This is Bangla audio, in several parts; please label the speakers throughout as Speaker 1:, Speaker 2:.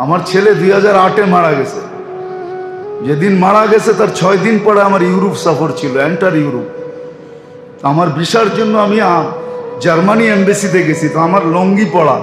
Speaker 1: আমার ছেলে 2008-এ মারা গেছে। যেদিন মারা গেছে তার 6 দিন পরে আমার ইউরোপ সফর ছিল, এন্টার ইউরোপ। আমার ভিসার জন্য আমি জার্মানি এমবেসিতে গেছি, তো আমার লঙ্গি পড়া,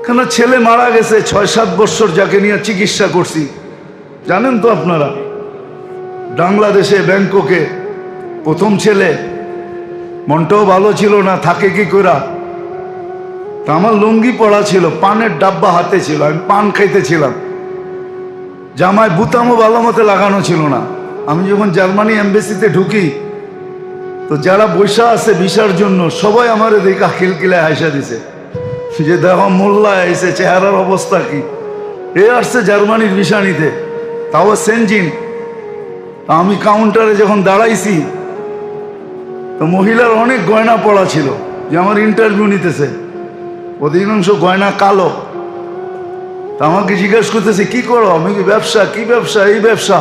Speaker 1: কেন ছেলে মারা গেছে 6-7 বছর, যাকে নিয়ে চিকিৎসা করছি জানেন তো আপনারা, বাংলাদেশে ব্যাংককে। প্রথম ছেলে, মনটাও ভালো ছিল না, থাকে কি করা। তা আমার লুঙ্গি পড়া ছিল, পানের ডাব্বা হাতে ছিল, আমি পান খাইতেছিলাম, জামায় বুতামও ভালো মতো লাগানো ছিল না। আমি যখন জার্মানি এমবেসিতে ঢুকি, তো যারা বৈশা আছে ভিসার জন্য সবাই আমার দেখা খিলখিলায় হাসা দিছে যে দেখো মোল্লা এসে, চেহারার অবস্থা কি, এ আসছে জার্মানির ভিসা নিতে, তাও সেনজিন। আমি কাউন্টারে যখন দাঁড়াইছি, তো মহিলার অনেক গয়না পড়া ছিল, যে আমার ইন্টারভিউ নিতেছে, অধিকাংশ গয়না কালো। তা আমাকে জিজ্ঞেস করতেছে কি করো, আমি কি ব্যবসা, কি ব্যবসা, এই ব্যবসা।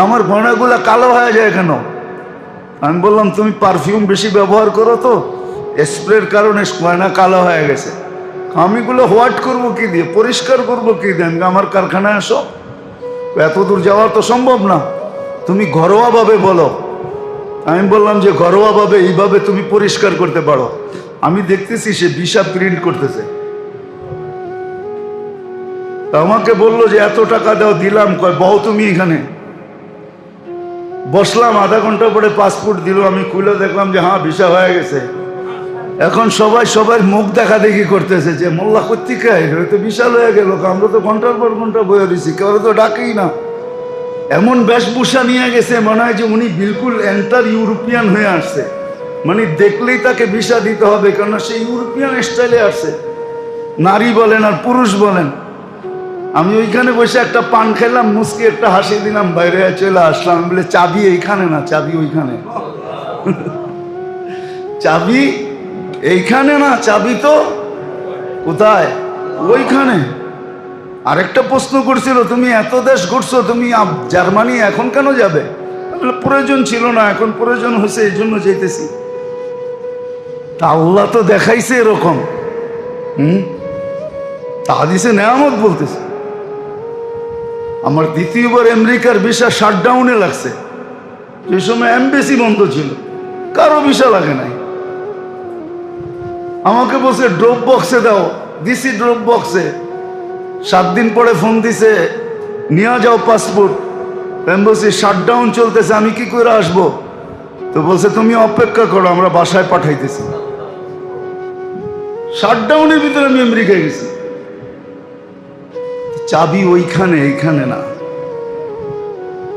Speaker 1: আমার গয়নাগুলা কালো হয়ে যায় কেন? আমি বললাম তুমি পারফিউম বেশি ব্যবহার করো, তো স্প্রের কারণে গয়না কালো হয়ে গেছে। আমিগুলো হোয়াইট করবো কি দিয়ে, পরিষ্কার করবো কি দিয়ে? আমার কারখানায় আসো, এত দূর যাওয়া তো সম্ভব না, তুমি ঘরোয়াভাবে বলো। আমি বললাম যে ঘরোয়াভাবে এইভাবে তুমি পরিষ্কার করতে পারো। আমি দেখতেছি সে ভিসা প্রিন্ট করতেছে। তা আমাকে বললো যে এত টাকা দাও, দিলাম। কয় বহ তুমি এখানে। বসলাম, আধা ঘন্টা পরে পাসপোর্ট দিল, আমি খুলে দেখলাম যে হ্যাঁ ভিসা হয়ে গেছে। এখন সবাই সবার মুখ দেখা দেখি করতেছে যে মোল্লা কর্তিকা হয়তো বিশাল হয়ে গেল, আমরা তো ঘন্টার পর ঘন্টা বয়ে দিছি, কেউ তো ডাকেই না। এমন বেশভূষা নিয়ে গেছে, মনে হয় যে উনি বিলকুল এন্টার ইউরোপিয়ান হয়ে আসছে, মানে দেখলেই তাকে ভিসা দিতে হবে, কেননা সে ইউরোপিয়ান স্টাইলে আসছে, নারী বলেন আর পুরুষ বলেন। আমি ওইখানে বসে একটা পান খেলাম, মুসকি একটা হাসি দিলাম, বাইরে চলে আসলাম। বলে চাবি এইখানে না, চাবি ওইখানে। চাবি এইখানে না, চাবি তো কোথায়? ওইখানে। আরেকটা প্রশ্ন করছিল, তুমি এত দেশ ঘুরছো, তুমি জার্মানি এখন কেন যাবে? প্রয়োজন ছিল না, এখন প্রয়োজন হয়েছে, এই জন্য যেতেছি। তা আল্লাহ তো দেখাইছে এরকম, তা দিছে নেয়ামত বলতেছে। আমার দ্বিতীয়বার আমেরিকার ভিসা শাটডাউনে লাগছে, যে সময় এমবেসি বন্ধ ছিল, কারো ভিসা লাগে নাই। আমাকে বলছে ড্রপ বক্সে দাও, দিছি ড্রপ বক্সে। 7 দিন পরে ফোন দিছে, নিয়ে যাও পাসপোর্ট। এমবেসি শাটডাউন চলতেছে, আমি কি করে আসবো? তো বলছে তুমি অপেক্ষা করো, আমরা বাসায় পাঠাইতেছি। শাটডাউনের ভিতরে আমি আমেরিকায় গেছি। চাবি ওইখানে, এইখানে না।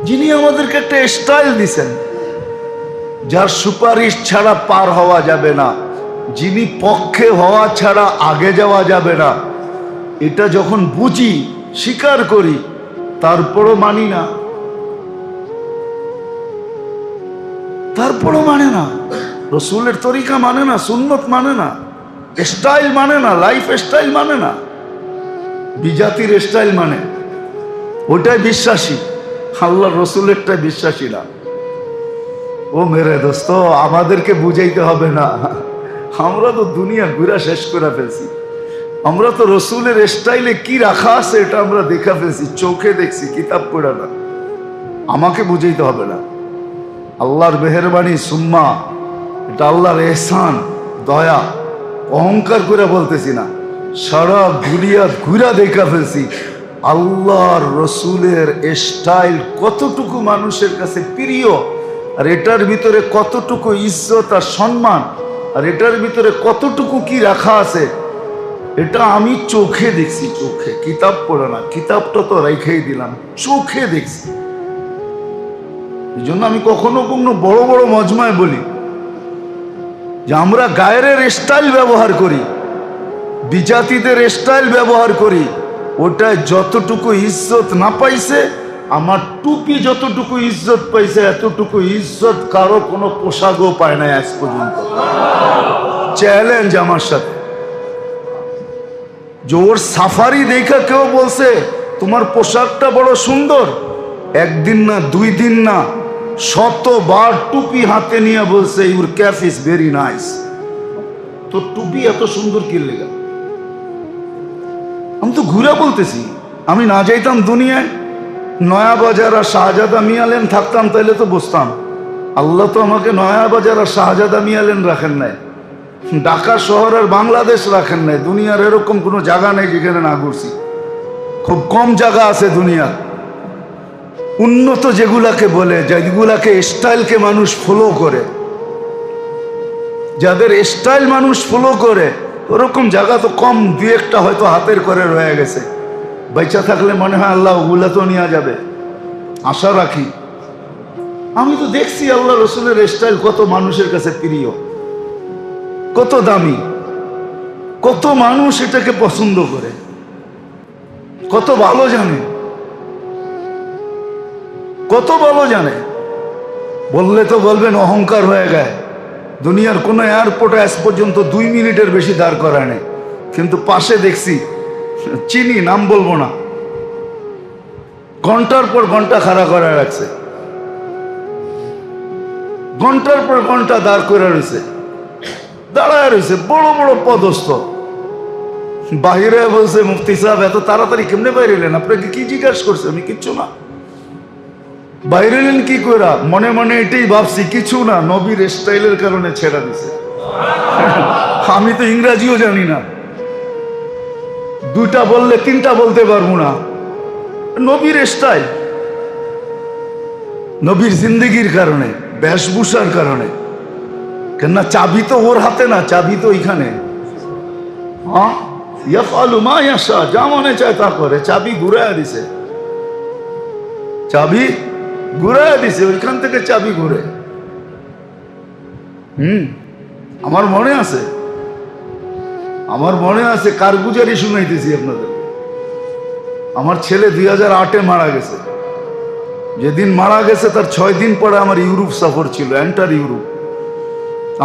Speaker 1: যিনি আমাদেরকে একটা স্টাইল দিছেন, যার সুপারিশ ছাড়া পার হওয়া যাবে না, যিনি পক্ষে হওয়া ছাড়া আগে যাওয়া যাবে না, এটা যখন বুঝি, স্বীকার করি, তারপরও মানি না, তারপরও মানে না, রসুলের তরিকা মানে না, সুন্নত মানে না, স্টাইল মানে না, লাইফ স্টাইল মানে না, বিজাতির স্টাইল মানে, ওটাই বিশ্বাসী, আল্লাহ রসুলেরটাই বিশ্বাসী না। ও মেরে দোস্ত, আমাদেরকে বুঝাইতে হবে না, আমরা তো দুনিয়া ঘুরা শেষ করে ফেলছি। আমরা তো রসুলের স্টাইলে কি রাখা আছে এটা আমরা দেখা ফেলছি, চোখে দেখছি, কিতাব পড়া না। আমাকে বুঝাইতে হবে না, আল্লাহর মেহেরবানি সুম্মা, এটা আল্লাহর এহসান, দয়া। অহংকার করে বলতেছি না, সারা দুনিয়া ঘুরা দেখা ফেলছি আল্লাহর রসুলের স্টাইল কতটুকু মানুষের কাছে প্রিয়, আর এটার ভিতরে কতটুকু ইজ্জত আর সম্মান, আর এটার ভিতরে কতটুকু কি রাখা আছে, এটা আমি চোখে দেখছি, চোখে, কিতাব পড়ে না। কিতাবটা তো রেখেই দিলাম, চোখে দেখছি। এই জন্য আমি কখনো কখনো বড় বড় মজমায় বলি যে আমরা গায়ের স্টাইল ব্যবহার করি, বিজাতিদের স্টাইল ব্যবহার করি, ওটায় যতটুকু ইজ্জত না পাইছে, আমার টুপি যতটুকু ইজ্জত পাইছে, এতটুকু ইজ্জত কারো কোনো পোশাকও পায় নাই আজ পর্যন্ত। চ্যালেঞ্জ আমার সাথে। জোর সাফারি দেখা কেউ বলছে তোমার পোশাকটা বড় সুন্দর, একদিন না, 2 দিন না, 100বার টুপি হাতে নিয়ে বলছে your cap is very nice. তো টুপি এত সুন্দর কি লেগে? আমি তো ঘুরে বলতেছি, আমি না যাইতাম দুনিয়ায়, নয়া বাজার আর শাহজাদা মিয়ালেন থাকতাম তাইলে তো বসতাম। আল্লাহ তো আমাকে নয়া বাজার আর শাহজাদা মিয়ালেন রাখেন নাই, ঢাকা শহর আর বাংলাদেশ রাখেন নাই। দুনিয়ার এরকম কোনো জায়গা নেই যেখানে না ঘুরছি। খুব কম জায়গা আছে দুনিয়া উন্নত যেগুলাকে বলে, যেগুলাকে স্টাইলকে মানুষ ফলো করে, যাদের স্টাইল মানুষ ফলো করে, ওরকম জায়গা তো কম, দুই একটা হয়তো হাতের করে রয়ে গেছে। বেঁচে থাকলে মনে হয় আল্লাহ ওগুলা তো নেওয়া যাবে, আশা রাখি। আমি তো দেখছি আল্লাহ রসুলের স্টাইল কত মানুষের কাছে প্রিয়, কত দামি, কত মানুষ এটাকে পছন্দ করে, কত ভালো জানে, কত ভালো জানে। বললে তো বলবেন অহংকার হয়ে গেছে। দুনিয়ার কোনো এয়ারপোর্টে আজ পর্যন্ত 2 মিনিটের বেশি দাঁড় করায় নেই, কিন্তু পাশে দেখছি, চিনি নাম বলবো না, ঘন্টার পর ঘন্টা খাড়া করে রাখছে, ঘন্টার পর ঘন্টা দাঁড় করে রয়েছে, দাঁড়ায় রয়েছে, বড় বড় পদস্থ। বাহিরে বলছে মুফতি সাহেব এত তাড়াতাড়ি কেমনে বাইরে এলেন, আপনাকে কি জিজ্ঞাসা করছে? আমি কিচ্ছু না। বাইরে এলেন কি কইরা? মনে মনে এটাই ভাবছি, কিছু না, নবীর স্টাইলের কারণে ছেড়া দিছে। আমি তো ইংরাজিও জানি না, 2টা বললে 3টা বলতে পারবো না। নবীর স্টাইল, নবীর জিন্দগির কারণে, বেশভূষার কারণে। কেননা চাবি তো ওর হাতে না, চাবি তো ওইখানে। হ্যাঁ, ইয়াফআলু মা ইয়াশা, যা মনে চায় তা করে। চাবি ঘুরাইয়া দিছে, চাবি ঘুরাইয়া দিছে, ওইখান থেকে চাবি ঘুরে। আমার মনে আছে, আমার মনে আছে, কারগুজারি শুনাইতেছি আপনাদের। আমার ছেলে 2008-এ মারা গেছে। যেদিন মারা গেছে তার 6 দিন পরে আমার ইউরোপ সফর ছিল, এন্টার ইউরোপ।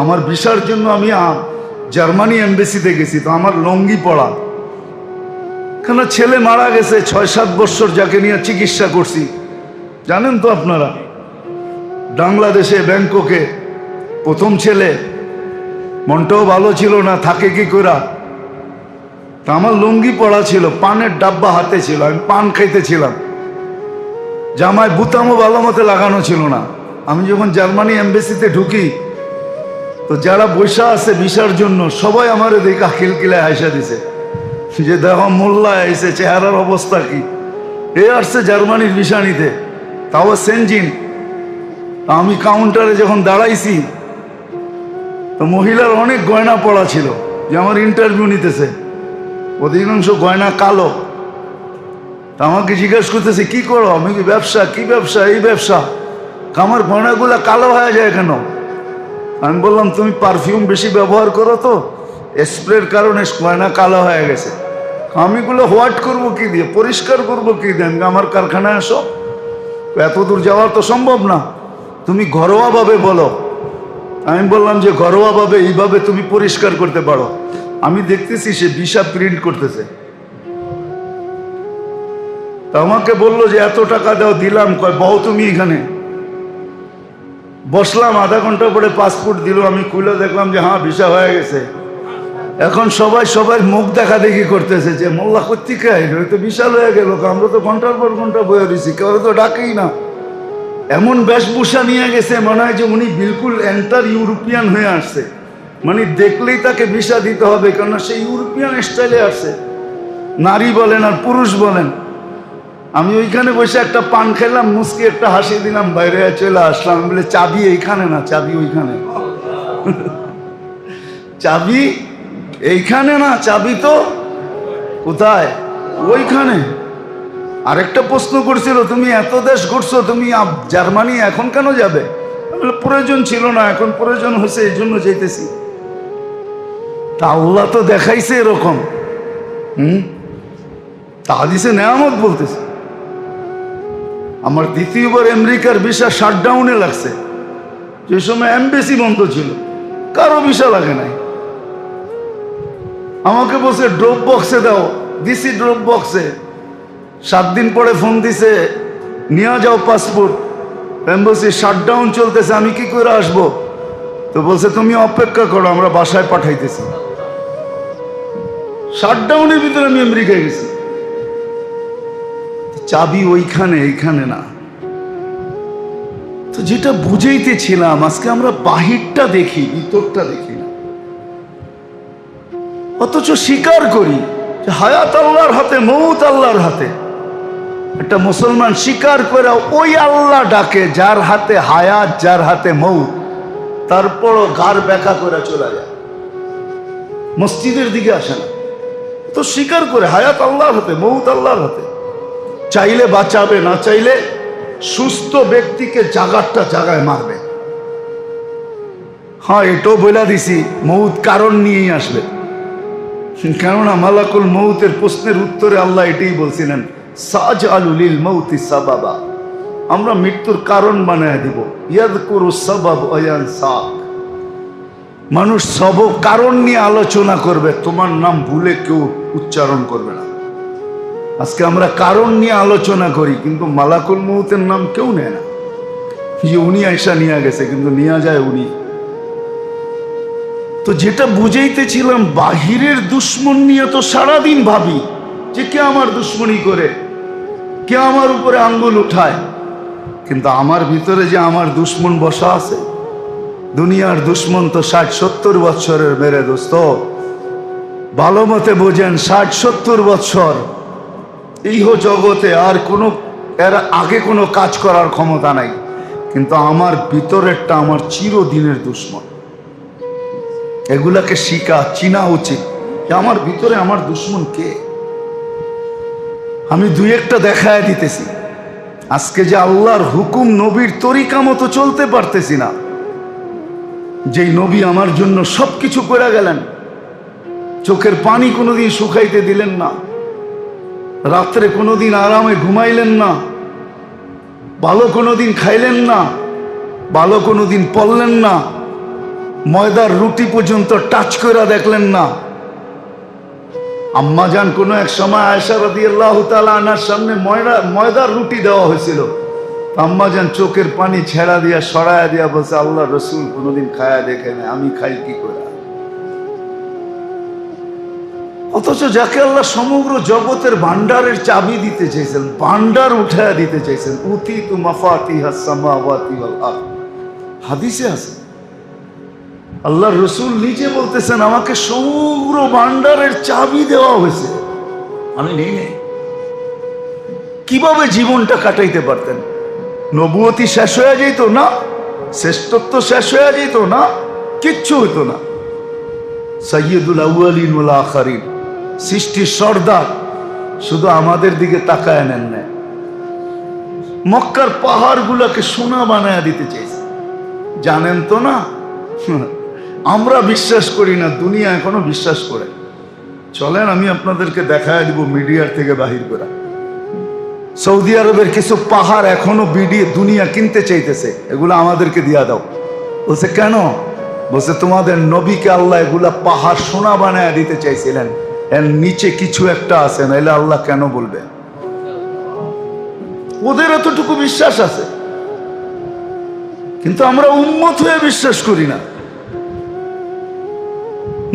Speaker 1: আমার ভিসার জন্য আমি জার্মানি এমবেসিতে গেছি, তো আমার লঙ্গি পড়া। কেন ছেলে মারা গেছে, 6-7 বছর যাকে নিয়ে চিকিৎসা করছি, জানেন তো আপনারা। বাংলাদেশে ব্যাংককে প্রথম ছেলে, মনটাও ভালো ছিল না, থাকে কি করা। তা আমার লুঙ্গি পড়া ছিল, পানের ডাব্বা হাতে ছিল, আমি পান খাইতেছিলাম, জামায় বুতামও ভালো মতো লাগানো ছিল না। আমি যখন জার্মানি এমবেসিতে ঢুকি, তো যারা বৈশা আছে ভিসার জন্য সবাই আমারে দেখা খিলকিলায় হাসা দিছে, যে দেখো মোল্লা এসে, চেহারার অবস্থা কি। এ আসছে জার্মানির ভিসা নিতে, তাও সেনজিন। আমি কাউন্টারে যখন দাঁড়াইছি, তো মহিলার অনেক গয়না পড়া ছিল, যে আমার ইন্টারভিউ নিতেছে, অধিকাংশ গয়না কালো। তা আমাকে জিজ্ঞেস করতেছে কি করো? আমি কি ব্যবসা? কি ব্যবসা? এই ব্যবসা। আমার গয়নাগুলো কালো হয়ে যায় কেন? আমি বললাম তুমি পারফিউম বেশি ব্যবহার করো, তো স্প্রের কারণে গয়না কালো হয়ে গেছে। আমিগুলো হোয়াইট করবো কি দিয়ে, পরিষ্কার করবো কি দিয়ে? আমার কারখানায় আসো, এত দূর যাওয়ার তো সম্ভব না, তুমি ঘরোয়াভাবে বলো। আমি বললাম যে ঘরোয়াভাবে এইভাবে তুমি পরিষ্কার করতে পারো। আমি দেখতেছি সে ভিসা প্রিন্ট করতেছে। তা আমাকে বললো যে এত টাকা দাও, দিলাম। কয় বউ তুমি এখানে। বসলাম, আধা ঘন্টা পরে পাসপোর্ট দিল। আমি খুলে দেখলাম যে হ্যাঁ ভিসা হয়ে গেছে। এখন সবাই সবার মুখ দেখা দেখি করতেছে, যে মোল্লা কোত্থেকে আইলো, তো বিশাল হয়ে গেল। আমরা তো ঘন্টার পর ঘন্টা বয়ে রয়েছি, কেউ তো ডাকেই না। এমন বেশভূষা নিয়ে গেছে, মনে হয় যে উনি বিলকুল এন্টার ইউরোপিয়ান হয়ে আসছে। মানে দেখলেই তাকে ভিসা দিতে হবে, কেননা সে ইউরোপিয়ান স্টাইলে আসছে, নারী বলেন আর পুরুষ বলেন। আমি ওইখানে বসে একটা পান খেলাম, মুসকি একটা হাসি দিলাম, বাইরে চলে আসলাম। বলে চাবি এইখানে না, চাবি ওইখানে। চাবি এইখানে না, চাবি তো কোথায়? ওইখানে। আরেকটা প্রশ্ন করছিল, তুমি এত দেশ ঘুরছো, তুমি জার্মানি এখন কেন যাবে? প্রয়োজন ছিল না, এখন প্রয়োজন হয়েছে, এই জন্য যেতেছি। তা আল্লাহ তো দেখাইছে এরকম। তা হাদিসে নেয়ামত বলতেছে। আমার দ্বিতীয়বার আমেরিকার ভিসা শাটডাউনে লাগছে, যে সময় এমবেসি বন্ধ ছিল, কারো ভিসা লাগে নাই। আমাকে বলছে ড্রপ বক্সে দাও, দিছি ড্রপ বক্সে। 7 দিন পরে ফোন দিছে, নিয়ে যাও পাসপোর্ট। এমবেসি শাটডাউন চলতেছে, আমি কি করে আসবো? তো বলছে তুমি অপেক্ষা করো, আমরা বাসায় পাঠাইতেছি। শাটডাউনের ভিতরে আমি আমেরিকায় গেছি। চাবি ওইখানে, এইখানে না। তো যেটা বুঝাইতেছিলাম, আজকে আমরা বাহিরটা দেখি, ভিতরটা দেখি না, অথচ স্বীকার করি যে হায়াত আল্লাহর হাতে, মৌত আল্লাহর হাতে। একটা মুসলমান স্বীকার করে ওই আল্লাহ ডাকে যার হাতে হায়াত, যার হাতে মৌত, তারপরও গার ব্যাকা করে চলে যায়, মসজিদের দিকে আসে না। তো স্বীকার করে হায়াত আল্লাহর হাতে, মৌত আল্লাহর হাতে। চাইলে বাঁচাবে, না চাইলে সুস্থ ব্যক্তিকে জাগারটা জাগায় মারবে। হ্যাঁ, এটাও বলে দিছি, মৌত কারণ নিয়েই আসবে। কেননা মালাকুল মৌতের প্রশ্নের উত্তরে আল্লাহ এটাই বলছিলেন, সাজআলুল মৌতি সাবাবা, আমরা মৃত্যুর কারণ বানায় দিব। ইয়াযকুরু সাবাব ওয়া ইয়ানসাক, মানুষ সব কারণ নিয়ে আলোচনা করবে, তোমার নাম ভুলে কেউ উচ্চারণ করবে না। আজকে আমরা কারণ নিয়ে আলোচনা করি, কিন্তু মালাকুল মৌতের নাম কেউ নেয় না। যে উনি আয়সা নিয়ে গেছে, কিন্তু নিয়ে যায় উনি। তো যেটা বুঝাইতেছিলাম, বাহিরের দুশ্মন নিয়ে তো সারাদিন ভাবি যে কে আমার দুশ্মনী করে, কে আমার উপরে আঙ্গুল উঠায়, কিন্তু আমার ভিতরে যে আমার দুশ্মন বসা আছে। দুনিয়ার দুশ্মন তো 60-70 বছরের মেরে দোস্ত, ভালো মতে বোঝেন। 60-70 বছর ইহ জগতে আর কোনো এর আগে কোনো কাজ করার ক্ষমতা নাই, কিন্তু আমার ভিতরেরটা আমার চিরদিনের দুশ্মন। এগুলাকে শিখা চিনা উচিত যে আমার ভিতরে আমার দুশ্মন কে। আমি দুই একটা দেখায় দিতেছি। আজকে যে আল্লাহর হুকুম নবীর তরিকা মতো চলতে পারতেছি না, যেই নবী আমার জন্য সবকিছু করে গেলেন, চোখের পানি কোনোদিন শুকাইতে দিলেন না, রাত্রে কোনোদিন আরামে ঘুমাইলেন না, ভালো কোনোদিন খাইলেন না, ভালো কোনোদিন পড়লেন না, ময়দার রুটি পর্যন্ত টাচ করে দেখলেন না। আম্মাজান কোনো এক সময় আয়েশা রাদিয়াল্লাহু তাআলা আনহার সামনে ময়দার রুটি দেওয়া হয়েছিল। আম্মাজান চোখের পানি ছেড়া দিয়া সরায়া দিয়া বলছে, আল্লাহ রসুল কোনোদিন খায়া দেখে না, আমি খাই কি করে। অথচ যাকে আল্লাহ সমগ্র জগতের ভান্ডারের চাবি দিতে চাইছেন, ভান্ডার উঠায়া দিতে চাইছেন, উতিতু মাফাতিহাস সামাওয়াতি ওয়াল আরদ, হাদিসে আছে। আল্লাহ রসুল নিজে বলতেছেন, আমাকে সমগ্র ভান্ডারের চাবি দেওয়া হয়েছে, আমি নেই নেই। কিভাবে জীবনটা কাটাইতে পারতেন? নবুয়তি শেষ হয়ে যেত না, শ্রেষ্ঠত্ব শেষ হয়ে যেত না, কিচ্ছু হইতো না। সাইয়্যিদুল আউয়ালিন ওয়াল আখিরিন, সৃষ্টির সর্দার, শুধু আমাদের দিকে তাকায় নেন না, মক্কার পাহাড়গুলোকে সোনা বানায় দিতে চাইছে। জানেন তো না, আমরা বিশ্বাস করি না, দুনিয়া এখনো বিশ্বাস করে। চলেন আমি আপনাদেরকে দেখায় দিব মিডিয়ার থেকে বাহির করা। সৌদি আরবের কিছু পাহাড় এখনো দুনিয়া কিনতে চাইতেছে, এগুলো আমাদেরকে দিয়া দাও। বলছে কেন? বলছে তোমাদের নবীকে আল্লাহ এগুলা পাহাড় সোনা বানায় দিতে চাইছিলেন, এর নিচে কিছু একটা আছে, নাইলে আল্লাহ কেন বলবে? ওদের এতটুকু বিশ্বাস আছে, কিন্তু আমরা উম্মত হয়ে বিশ্বাস করি না,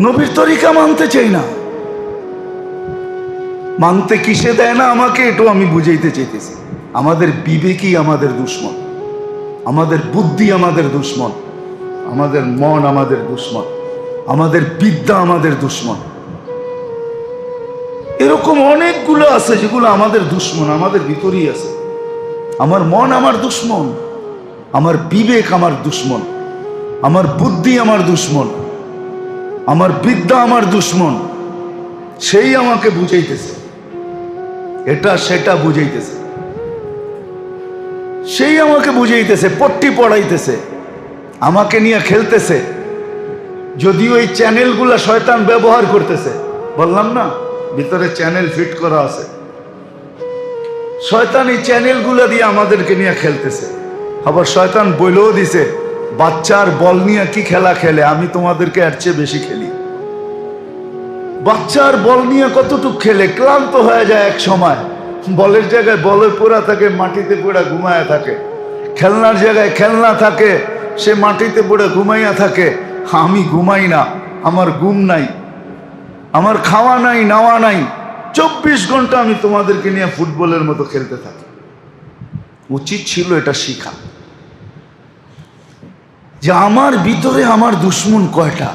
Speaker 1: নবীর তরিকা মানতে চাই না। মানতে কিসে দেয় না আমাকে, এটাও আমি বুঝাইতে চাইতেছি। আমাদের বিবেকই আমাদের দুশ্মন, আমাদের বুদ্ধি আমাদের দুশ্মন, আমাদের মন আমাদের দুশ্মন, আমাদের বিদ্যা আমাদের দুশ্মন। এরকম অনেকগুলো আছে যেগুলো আমাদের দুশ্মন, আমাদের ভিতরেই আছে। আমার মন আমার দুশ্মন, আমার বিবেক আমার দুশ্মন, আমার বুদ্ধি আমার দুশ্মন, আমার বিদ্যা আমার দুশ্মন। সেই আমাকে বুঝাইতেছে, এটা সেটা বুঝাইতেছে, সেই আমাকে বুঝাইতেছে, পট্টি পড়াইতেছে, আমাকে নিয়ে খেলতেছে। যদিও এই চ্যানেলগুলা শয়তান ব্যবহার করতেছে, বললাম না ভিতরে চ্যানেল ফিট করা আছে, শয়তান এই চ্যানেলগুলা দিয়ে আমাদেরকে নিয়ে খেলতেছে। আবার শয়তান বলেও দিছে, বাচ্চার বল নিয়ে কি খেলা খেলে, আমি তোমাদেরকে এর চেয়ে বেশি খেলি। বাচ্চার বল নিয়ে কতটুক খেলে, ক্লান্ত হয়ে যায় এক সময়, বলের জায়গায় বলে পড়া থাকে, মাটিতে পড়ে ঘুমায়া থাকে, খেলনার জায়গায় খেলনা থাকে, সে মাটিতে পড়ে ঘুমাইয়া থাকে। আমি ঘুমাই না, আমার ঘুম নাই, আমার খাওয়া নাই, নাওয়া নাই, 24 ঘন্টা আমি তোমাদেরকে নিয়ে ফুটবলের মতো খেলতে থাকি। উচিত ছিল এটা শিখা, যে আমার ভিতরে আমার দুশ্মন কয়টা।